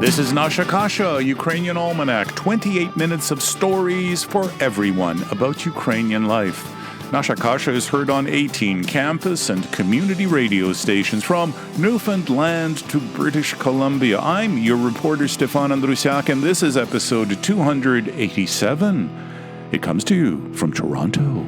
This is Nasha Kasha, Ukrainian Almanac, 28 minutes of stories for everyone about Ukrainian life. Nasha Kasha is heard on 18 campus and community radio stations from Newfoundland to British Columbia. I'm your reporter, Stefan Andrusiak, and this is episode 287. It comes to you from Toronto.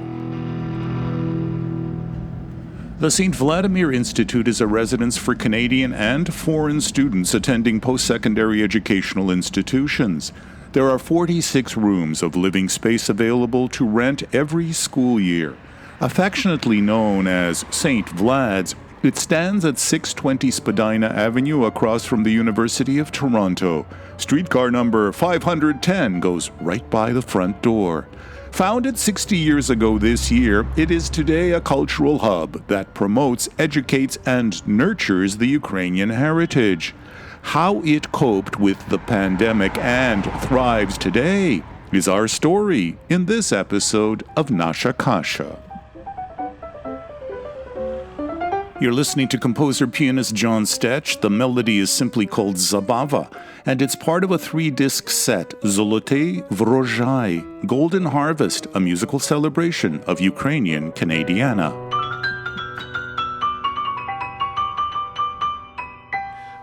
The St Vladimir Institute is a residence for Canadian and foreign students attending post-secondary educational institutions. There are 46 rooms of living space available to rent every school year. Affectionately known as St Vlad's, it stands at 620 Spadina Avenue across from the University of Toronto. Streetcar number 510 goes right by the front door. Founded 60 years ago this year, it is today a cultural hub that promotes, educates, and nurtures the Ukrainian heritage. How it coped with the pandemic and thrives today is our story in this episode of Nasha Kasha. You're listening to composer-pianist John Stech. The melody is simply called Zabava, and it's part of a 3-disc set, Zolote Vrozhai, Golden Harvest, a musical celebration of Ukrainian Canadiana.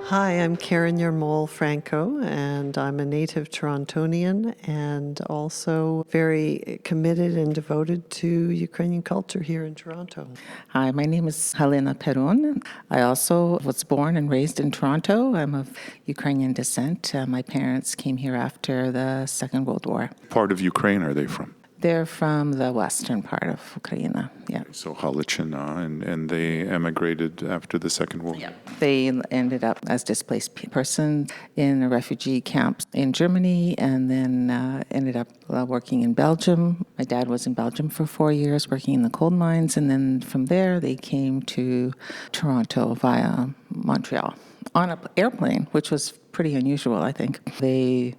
Hi, I'm Karen Yermol-Franco, and I'm a native Torontonian and also very committed and devoted to Ukrainian culture here in Toronto. Hi, my name is Helena Perun. I also was born and raised in Toronto. I'm of Ukrainian descent. My parents came here after the Second World War. Part of Ukraine are they from? They're from the western part of Ukraine, yeah. So Halichina, and they emigrated after the Second World War? Yeah. They ended up as displaced person in a refugee camp in Germany and then ended up working in Belgium. My dad was in Belgium for 4 years working in the coal mines, and then from there they came to Toronto via Montreal on an airplane, which was pretty unusual, I think. They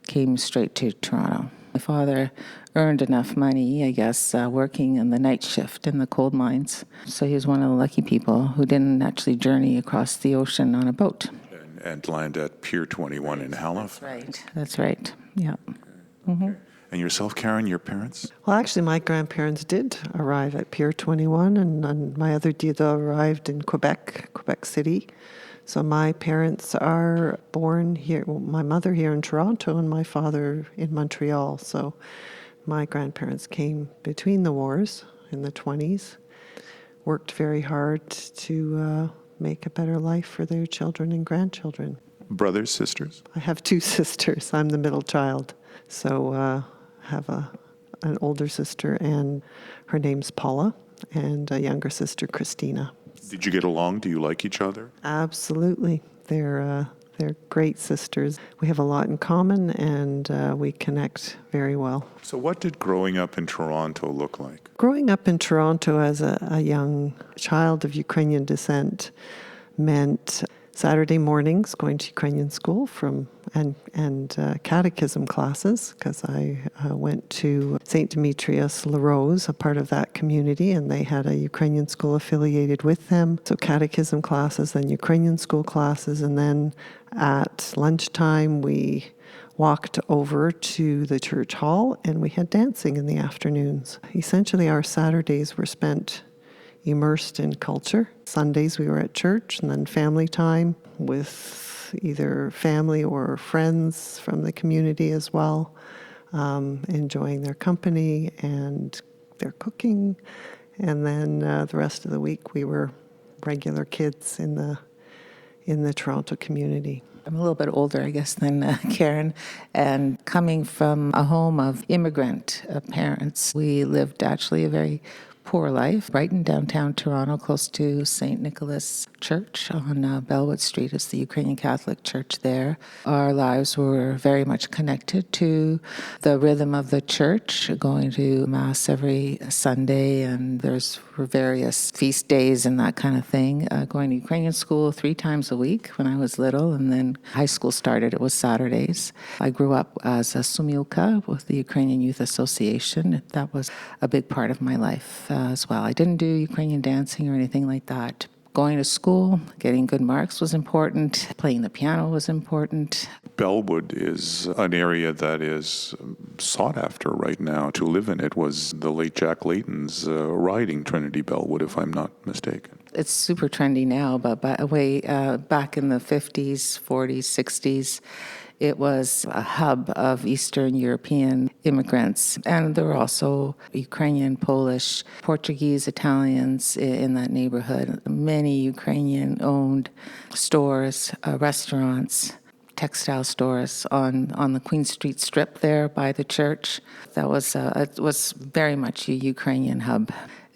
came straight to Toronto. My father earned enough money, I guess, working in the night shift in the coal mines. So he was one of the lucky people who didn't actually journey across the ocean on a boat. And land at Pier 21 in Halifax. That's right, yeah. Okay. And yourself, Karen, your parents? Well, actually, my grandparents did arrive at Pier 21, and my other dida arrived in Quebec City. So my parents are born here, my mother here in Toronto and my father in Montreal. So my grandparents came between the wars in the 20s, worked very hard to make a better life for their children and grandchildren. Brothers, sisters? I have 2 sisters. I'm the middle child. So I have an older sister, and her name's Paula, and a younger sister, Christina. Did you get along? Do you like each other? Absolutely. They're great sisters. We have a lot in common, and we connect very well. So what did growing up in Toronto look like? Growing up in Toronto as a young child of Ukrainian descent meant Saturday mornings going to Ukrainian school and catechism classes, because I went to St Demetrius La Rose, a part of that community, and they had a Ukrainian school affiliated with them. So catechism classes, then Ukrainian school classes, and then at lunchtime we walked over to the church hall and we had dancing in the afternoons. Essentially our Saturdays were spent immersed in culture. Sundays we were at church, and then family time with either family or friends from the community as well, enjoying their company and their cooking. And then the rest of the week we were regular kids in the Toronto community. I'm a little bit older, I guess, than Karen, and coming from a home of immigrant parents, we lived actually a very poor life, right in downtown Toronto, close to St. Nicholas Church on Bellwood Street. It's the Ukrainian Catholic Church there. Our lives were very much connected to the rhythm of the church, going to Mass every Sunday, and there's various feast days and that kind of thing. Going to Ukrainian school 3 times a week when I was little, and then high school started, it was Saturdays. I grew up as a sumilka with the Ukrainian Youth Association. That was a big part of my life as well. I didn't do Ukrainian dancing or anything like that. going to school, getting good marks was important. Playing the piano was important. Bellwood is an area that is sought after right now. To live in it was the late Jack Layton's riding, Trinity Bellwood, if I'm not mistaken. It's super trendy now, but back in the 50s, 40s, 60s, it was a hub of Eastern European immigrants. And there were also Ukrainian, Polish, Portuguese, Italians in that neighborhood. Many Ukrainian-owned stores, restaurants, textile stores on the Queen Street Strip there by the church. That was it was very much a Ukrainian hub.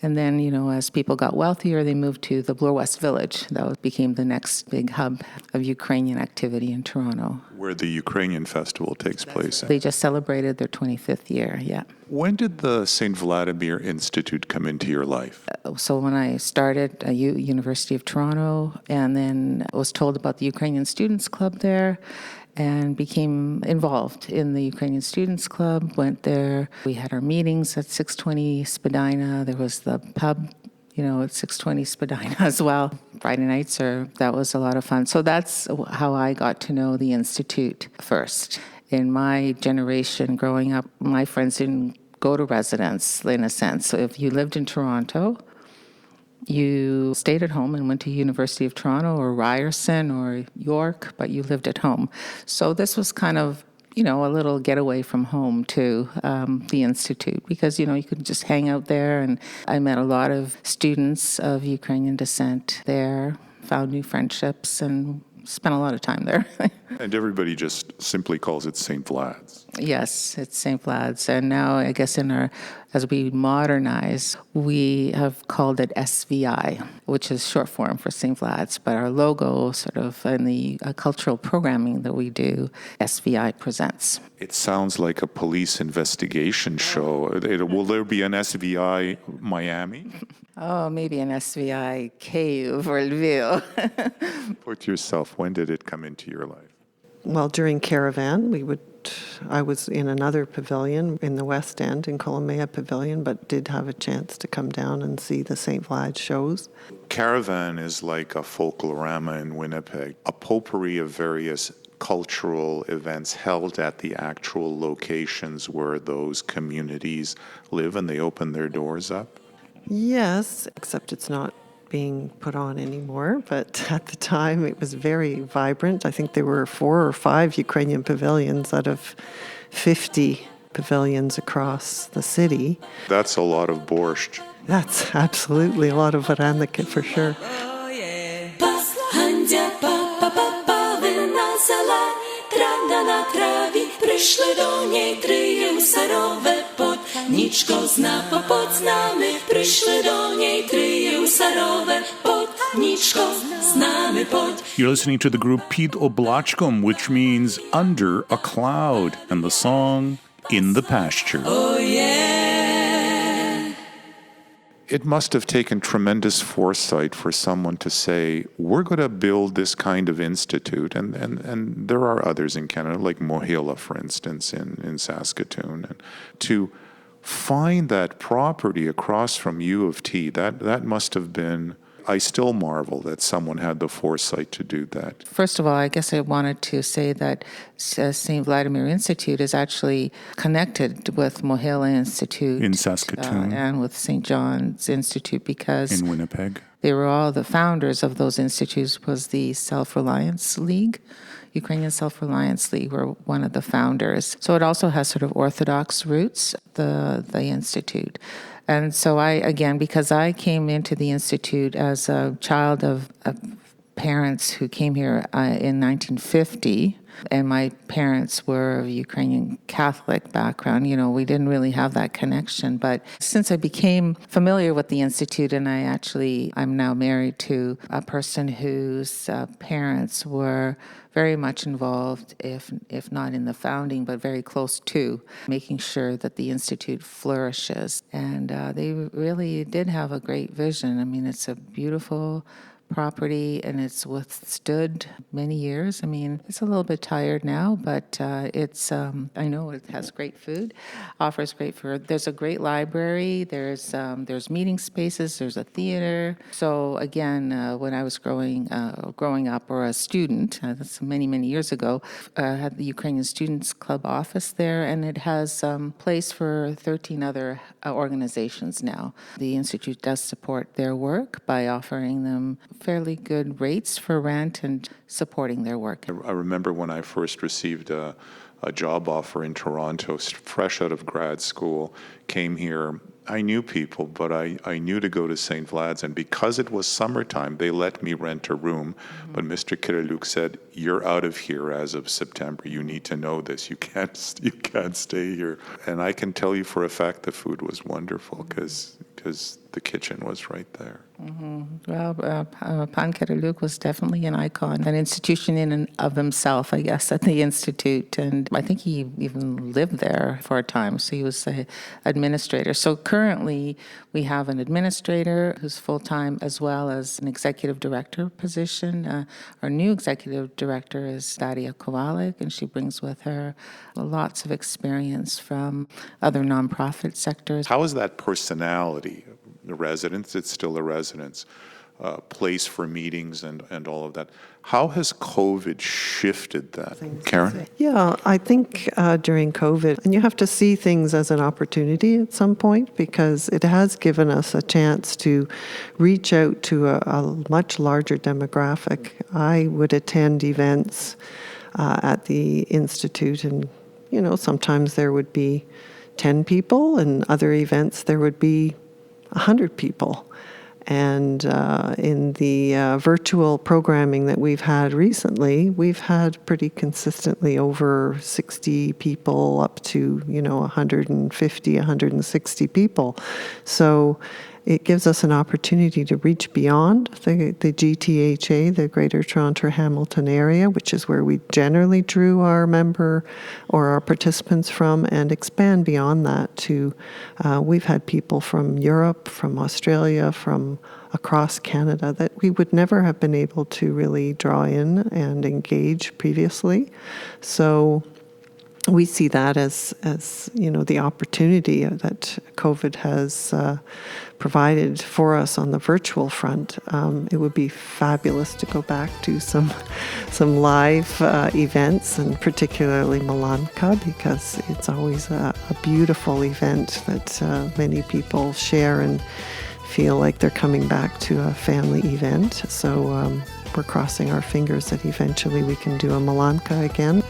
And then, as people got wealthier, they moved to the Bloor West Village. That became the next big hub of Ukrainian activity in Toronto. Where the Ukrainian festival takes place. They just celebrated their 25th year, yeah. When did the St. Vladimir Institute come into your life? So when I started at University of Toronto, and then I was told about the Ukrainian Students Club there, and became involved in the Ukrainian Students Club, went there. We had our meetings at 620 Spadina. There was the pub, at 620 Spadina as well. Friday nights, that was a lot of fun. So that's how I got to know the Institute first. In my generation growing up, my friends didn't go to residence, in a sense. So if you lived in Toronto, you stayed at home and went to University of Toronto or Ryerson or York, but you lived at home. So this was kind of, a little getaway from home to the Institute because, you could just hang out there. And I met a lot of students of Ukrainian descent there, found new friendships, and spent a lot of time there. And everybody just simply calls it St. Vlad's. Yes, it's St. Vlad's. And now, I guess, as we modernize, we have called it SVI, which is short form for St. Vlad's. But our logo, sort of, in the cultural programming that we do, SVI presents. It sounds like a police investigation show. Will there be an SVI Miami? Oh, maybe an SVI Kyiv or Lviv. Put yourself, when did it come into your life? Well, during Caravan, I was in another pavilion in the West End, in Kolomea Pavilion, but did have a chance to come down and see the St. Vlad shows. Caravan is like a folklorama in Winnipeg, a potpourri of various cultural events held at the actual locations where those communities live, and they open their doors up. Yes, except it's not being put on anymore, but at the time it was very vibrant. I think there were 4 or 5 Ukrainian pavilions out of 50 pavilions across the city. That's a lot of borscht. That's absolutely a lot of varaniki for sure. Прийшли до ній 3 гусарове под нічко зна попод з нами. Прийшли до ній 3 гусарове под нічко з нами под. You're listening to the group Pід Облачком, which means under a cloud, and the song In the Pasture. Oh yeah. It must have taken tremendous foresight for someone to say, we're going to build this kind of institute. And there are others in Canada, like Mohila, for instance, in Saskatoon. And to find that property across from U of T, that must have been, I still marvel that someone had the foresight to do that. First of all, I guess I wanted to say that St. Vladimir Institute is actually connected with Mohila Institute In Saskatoon. And with St. John's Institute because In Winnipeg. they were all the founders of those institutes was the Self-Reliance League. Ukrainian Self-Reliance League were one of the founders. So it also has sort of Orthodox roots, the Institute. And so because I came into the Institute as a child of parents who came here in 1950, and my parents were of Ukrainian Catholic background, we didn't really have that connection. But since I became familiar with the Institute, and I'm now married to a person whose parents were very much involved, if not in the founding, but very close to making sure that the Institute flourishes. And they really did have a great vision. I mean, it's a beautiful property, and it's withstood many years. I mean, it's a little bit tired now, but I know it has great food, offers great food. There's a great library. There's meeting spaces. There's a theater. So again, when I was growing up or a student, that's many years ago, had the Ukrainian Students Club office there, and it has place for 13 other organizations now. The Institute does support their work by offering them fairly good rates for rent and supporting their work. I remember when I first received a job offer in Toronto, fresh out of grad school, came here. I knew people, but I knew to go to St Vlad's, and because it was summertime, they let me rent a room. Mm-hmm. But Mr. Kirilluk said, "You're out of here as of September. You need to know this. You can't stay here." And I can tell you for a fact the food was wonderful because the kitchen was right there. Mm-hmm. Well, Pan Kirilluk was definitely an icon, an institution in and of himself, I guess, at the Institute. And I think he even lived there for a time, so he was an administrator. So currently, we have an administrator who's full-time as well as an executive director position. Our new executive director is Daria Kowalik, and she brings with her lots of experience from other nonprofit sectors. How is that personality? The residence, it's still a residence, place for meetings and all of that. How has COVID shifted that? Karen? Yeah, I think during COVID, and you have to see things as an opportunity at some point, because it has given us a chance to reach out to a much larger demographic. I would attend events at the Institute, and sometimes there would be 10 people, and other events there would be 100 people. And in the virtual programming that we've had recently, we've had pretty consistently over 60 people up to 150, 160 people. So it gives us an opportunity to reach beyond the GTHA, the Greater Toronto Hamilton area, which is where we generally drew our member or our participants from, and expand beyond that to, we've had people from Europe, from Australia, from across Canada that we would never have been able to really draw in and engage previously. So we see that as the opportunity that COVID has provided for us on the virtual front. It would be fabulous to go back to some live events, and particularly Malanka, because it's always a beautiful event that many people share and feel like they're coming back to a family event. So we're crossing our fingers that eventually we can do a Malanka again.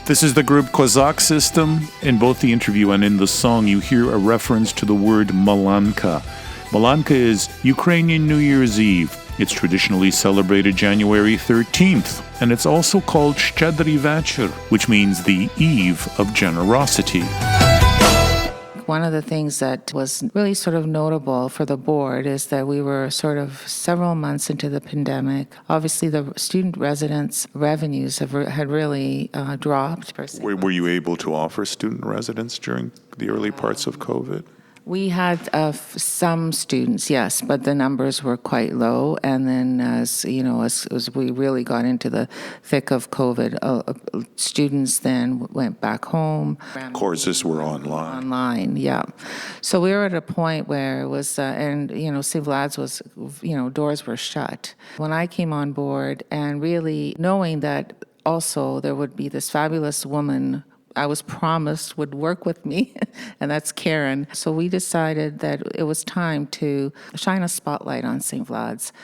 This is the group Kozak System. In both the interview and in the song, you hear a reference to the word Malanka. Malanka is Ukrainian New Year's Eve. It's traditionally celebrated January 13th, and it's also called Щедрий вечір, which means the eve of generosity. One of the things that was really sort of notable for the board is that we were sort of several months into the pandemic. Obviously, the student residence revenues had really dropped. Were you able to offer student residence during the early parts of COVID? We had some students, yes, but the numbers were quite low. And then, as we really got into the thick of COVID, students then went back home. Courses were online. Online, yeah. So we were at a point where it was, St Vlad's was, doors were shut. When I came on board, and really knowing that also there would be this fabulous woman I was promised would work with me, and that's Karen. So we decided that it was time to shine a spotlight on St. Vlad's,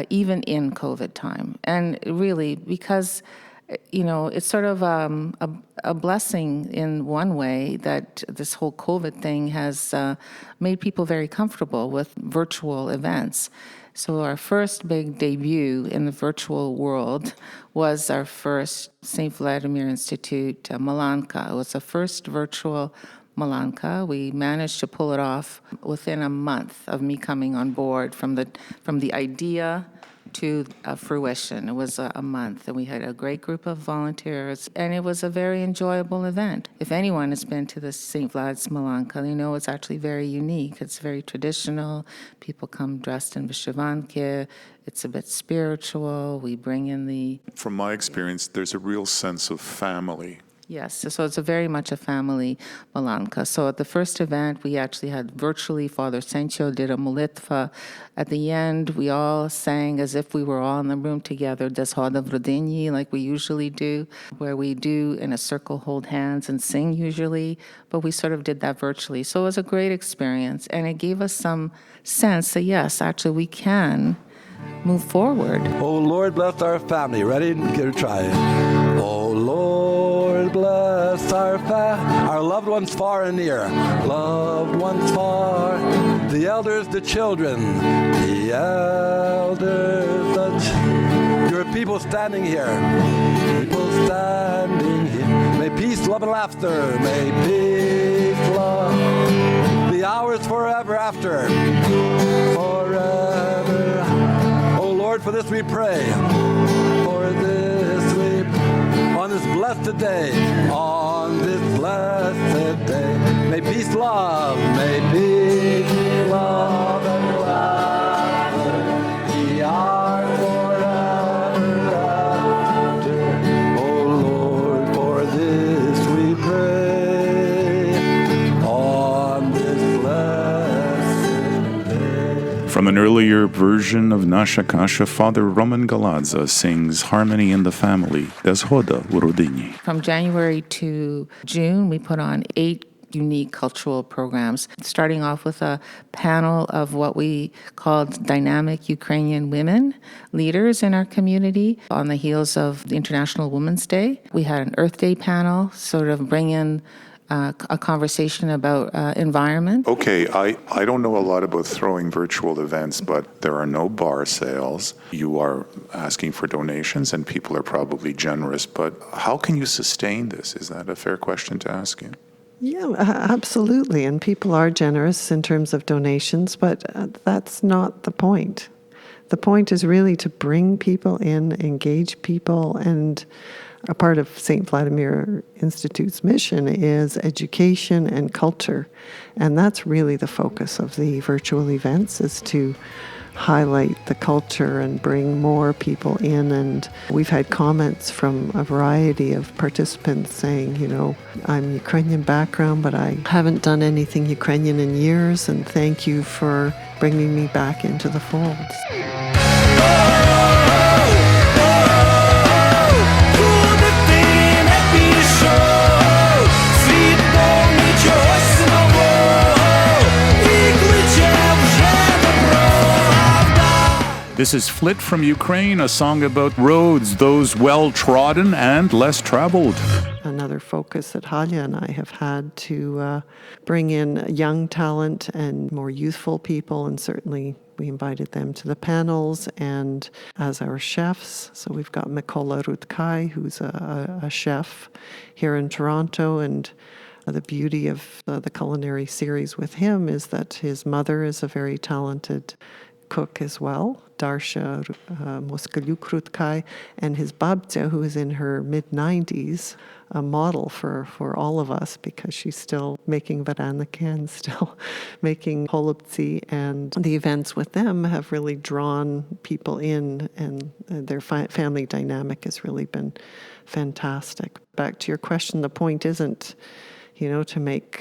even in COVID time. And really, because, it's sort of a blessing in one way that this whole COVID thing has made people very comfortable with virtual events. So our first big debut in the virtual world was our first St. Vladimir Institute Malanka. It was the first virtual Malanka. We managed to pull it off within a month of me coming on board, from the idea to fruition. It was a month, and we had a great group of volunteers, and it was a very enjoyable event. If anyone has been to the St. Vlad's Malanka, they know it's actually very unique. It's very traditional. People come dressed in vyshyvanki. It's a bit spiritual. We bring in the... From my experience, there's a real sense of family. Yes, so it's very much a family Malanka. So at the first event, we actually had virtually, Father Sencho did a molitva. At the end, we all sang as if we were all in the room together, Des Hoda Vrodinyi, like we usually do, where we do in a circle hold hands and sing usually, but we sort of did that virtually. So it was a great experience, and it gave us some sense that, yes, actually we can move forward. Oh, Lord, bless our family. Ready? Give it a try. Oh, Lord, bless our loved ones far and near. Loved ones far. The elders, the children. The elders, your people standing here. People standing here. May peace, love, and laughter. May peace, love. The hours forever after. Forever. Lord, for this we pray. For this we pray. On this blessed day. On this blessed day. May peace, love. May peace, love, and laughter be our forever after. Oh Lord, for this we pray. On this blessed day. From an earlier version of Nasha Kasha, Father Roman Galadza sings Harmony in the Family, Des Hoda Vrodinyi. From January to June, we put on 8 unique cultural programs, starting off with a panel of what we called dynamic Ukrainian women leaders in our community on the heels of the International Women's Day. We had an Earth Day panel, sort of bring in a conversation about environment. Okay, I don't know a lot about throwing virtual events, but there are no bar sales. You are asking for donations, and people are probably generous, but how can you sustain this? Is that a fair question to ask you? Yeah, absolutely. And people are generous in terms of donations, but that's not the point. The point is really to bring people in, engage people, and a part of St. Vladimir Institute's mission is education and culture. And that's really the focus of the virtual events, is to highlight the culture and bring more people in. And we've had comments from a variety of participants saying, I'm Ukrainian background, but I haven't done anything Ukrainian in years, and thank you for bringing me back into the fold. This is Flit from Ukraine, a song about roads, those well-trodden and less traveled. Another focus that Halya and I have had to bring in young talent and more youthful people, and certainly we invited them to the panels and as our chefs. So we've got Mykola Rudkai, who's a chef here in Toronto, and the beauty of the culinary series with him is that his mother is a very talented cook as well, Darsha Moskalyukrutkai, and his babcia, who is in her mid-90s, a model for all of us because she's still making varaniki and still making holubtsi. And the events with them have really drawn people in, and their family dynamic has really been fantastic. Back to your question, the point isn't, to make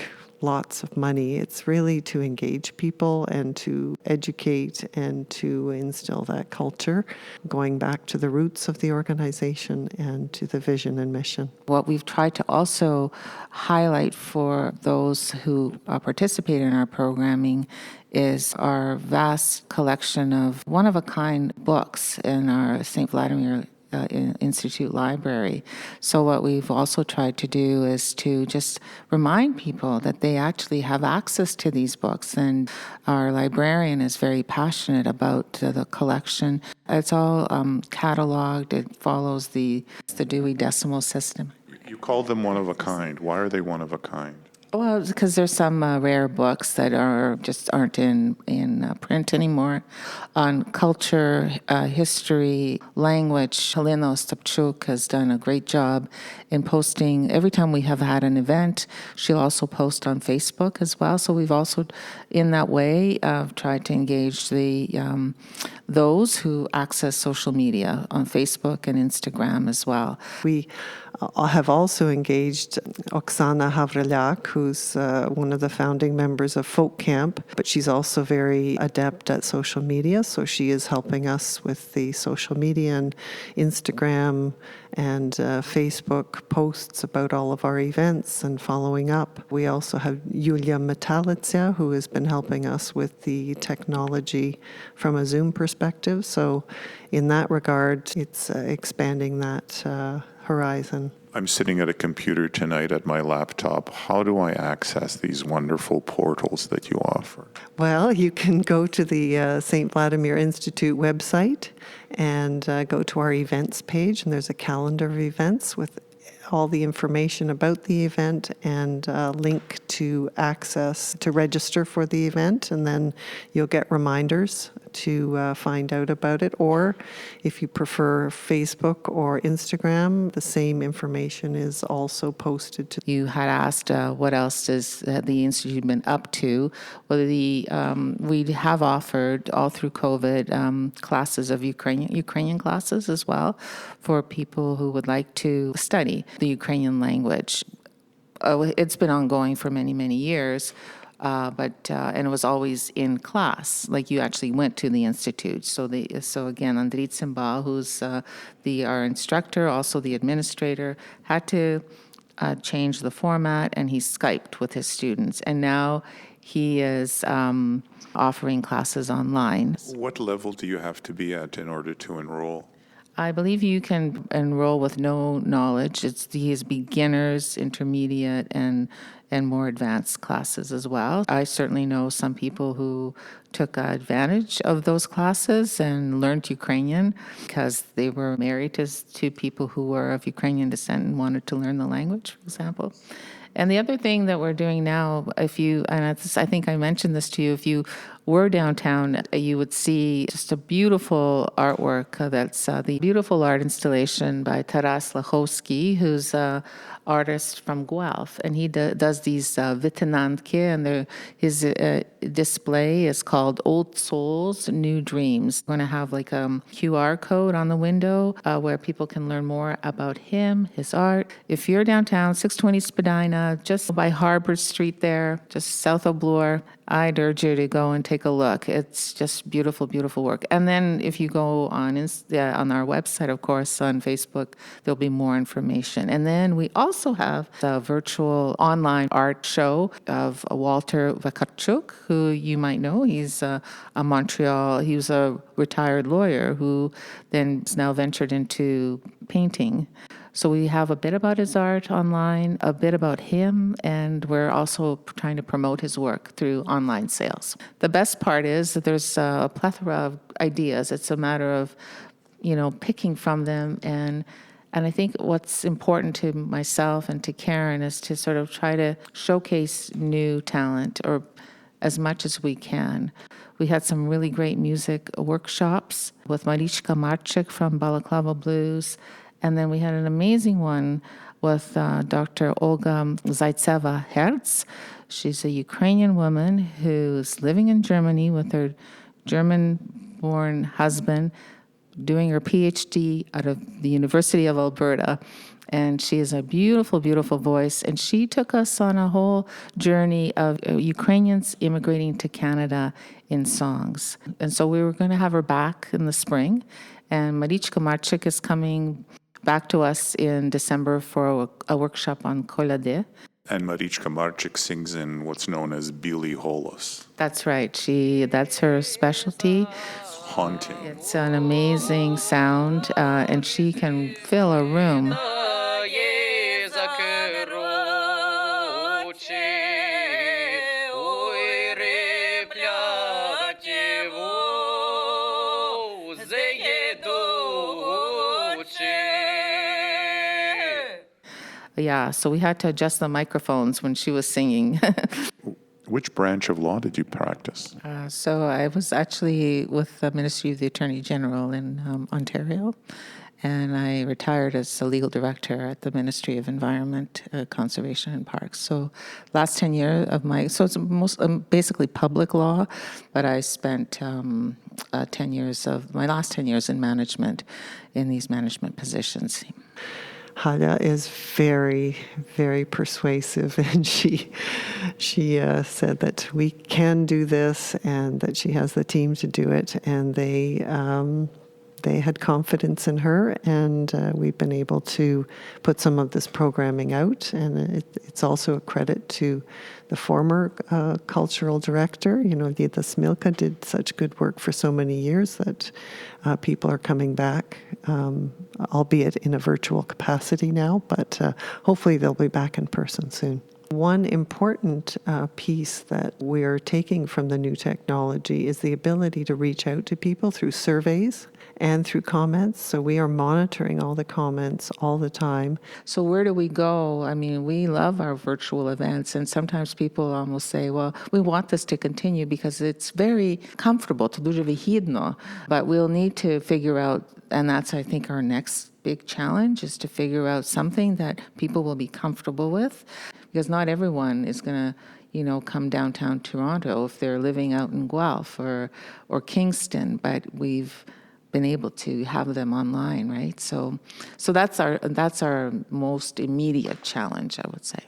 lots of money. It's really to engage people and to educate and to instill that culture, going back to the roots of the organization and to the vision and mission. What we've tried to also highlight for those who participate in our programming is our vast collection of one-of-a-kind books in our St. Vladimir Institute library. So what we've also tried to do is to just remind people that they actually have access to these books, and our librarian is very passionate about the collection. It's all cataloged. It follows the Dewey Decimal System. You call them one of a kind. Why are they one of a kind? Well, because there's some rare books that aren't in print anymore on culture, history, language. Helena Ostapchuk has done a great job in posting. Every time we have had an event, she'll also post on Facebook as well. So we've also, in that way, tried to engage those who access social media on Facebook and Instagram as well. We have also engaged Oksana Havrelyak, who's one of the founding members of Folk Camp, but she's also very adept at social media, so she is helping us with the social media and Instagram and Facebook posts about all of our events and following up. We also have Yulia Metalitsia, who has been helping us with the technology from a Zoom perspective, so in that regard, it's expanding that horizon. I'm sitting at a computer tonight at my laptop. How do I access these wonderful portals that you offer? Well, you can go to the St. Vladimir Institute website and go to our events page, and there's a calendar of events with all the information about the event and a link to access to register for the event, and then you'll get reminders to find out about it. Or if you prefer Facebook or Instagram, the same information is also posted to. You had asked what else has the Institute been up to. Well, we have offered all through COVID classes of Ukrainian classes as well for people who would like to study the Ukrainian language. It's been ongoing for many, many years. And it was always in class, like you actually went to the institute. So again, Andrit Simba, who's our instructor, also the administrator, had to change the format, and he Skyped with his students. And now he is offering classes online. What level do you have to be at in order to enroll? I believe you can enroll with no knowledge. He has beginners, intermediate, and more advanced classes as well. I certainly know some people who took advantage of those classes and learned Ukrainian because they were married to people who were of Ukrainian descent and wanted to learn the language, for example. And the other thing that we're doing now, I think I mentioned this to you, if you were downtown, you would see just a beautiful artwork. That's the beautiful art installation by Taras Lachowski, who's an artist from Guelph. And he does these Vitinanke, and his display is called Old Souls, New Dreams. We're going to have like a QR code on the window where people can learn more about him, his art. If you're downtown, 620 Spadina, just by Harbor Street there, just south of Bloor, I'd urge you to go and take a look. It's just beautiful, beautiful work. And then if you go on our website, of course, on Facebook, there'll be more information. And then we also have the virtual online art show of Walter Vakarchuk, who you might know. He's a Montreal, he was a retired lawyer who then is now ventured into painting. So we have a bit about his art online, a bit about him, and we're also trying to promote his work through online sales. The best part is that there's a plethora of ideas. It's a matter of, picking from them. And I think what's important to myself and to Karen is to sort of try to showcase new talent or as much as we can. We had some really great music workshops with Marichka Marchik from Balaclava Blues. And then we had an amazing one with Dr. Olga Zaitseva-Herz. She's a Ukrainian woman who's living in Germany with her German-born husband, doing her PhD out of the University of Alberta. And she has a beautiful, beautiful voice. And she took us on a whole journey of Ukrainians immigrating to Canada in songs. And so we were going to have her back in the spring. And Marichka Marchik is coming back to us in December for a workshop on Kolade. And Marichka Marchik sings in what's known as Bili Holos. That's right. That's her specialty. Haunting. It's an amazing sound, and she can fill a room. Yeah, so we had to adjust the microphones when she was singing. Which branch of law did you practice? So I was actually with the Ministry of the Attorney General in Ontario, and I retired as a legal director at the Ministry of Environment, Conservation and Parks. So last 10 years of so it's basically public law, but I spent 10 years of my last 10 years in management, in these management positions. Hada is very, very persuasive, and she said that we can do this and that she has the team to do it, and they had confidence in her, and we've been able to put some of this programming out, and it's also a credit to the former cultural director. Dita Smilka did such good work for so many years that people are coming back, albeit in a virtual capacity now, but hopefully they'll be back in person soon. One important piece that we're taking from the new technology is the ability to reach out to people through surveys and through comments. So we are monitoring all the comments all the time. So where do we go? I mean, we love our virtual events, and sometimes people almost say, well, we want this to continue because it's very comfortable, to дуже вигідно, but we'll need to figure out, and that's, I think, our next big challenge, is to figure out something that people will be comfortable with, because not everyone is going to come downtown Toronto if they're living out in Guelph or Kingston, but we've been able to have them online, right? So that's our most immediate challenge, I would say.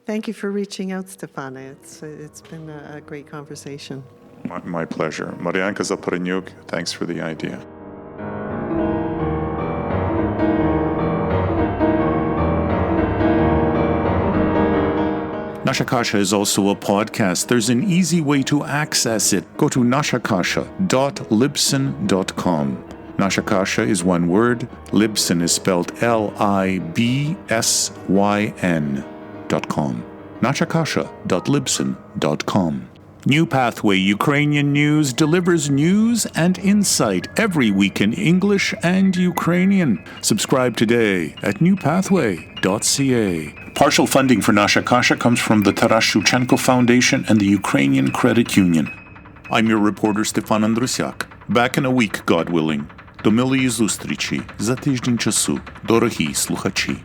Thank you for reaching out, Stefana. It's been a great conversation. My pleasure. Marianka Zaporanyuk, thanks for the idea. Nasha Kasha is also a podcast. There's an easy way to access it. Go to nashakasha.libsyn.com. Nasha Kasha is one word. Libsyn is spelled LIBSYN.com. nashakasha.libsyn.com. New Pathway Ukrainian News delivers news and insight every week in English and Ukrainian. Subscribe today at newpathway.ca. Partial funding for Nasha Kasha comes from the Taras Shevchenko Foundation and the Ukrainian Credit Union. I'm your reporter Stefan Andrusiak. Back in a week, God willing. До милої зустрічі за тиждень часу, дорогі слухачі.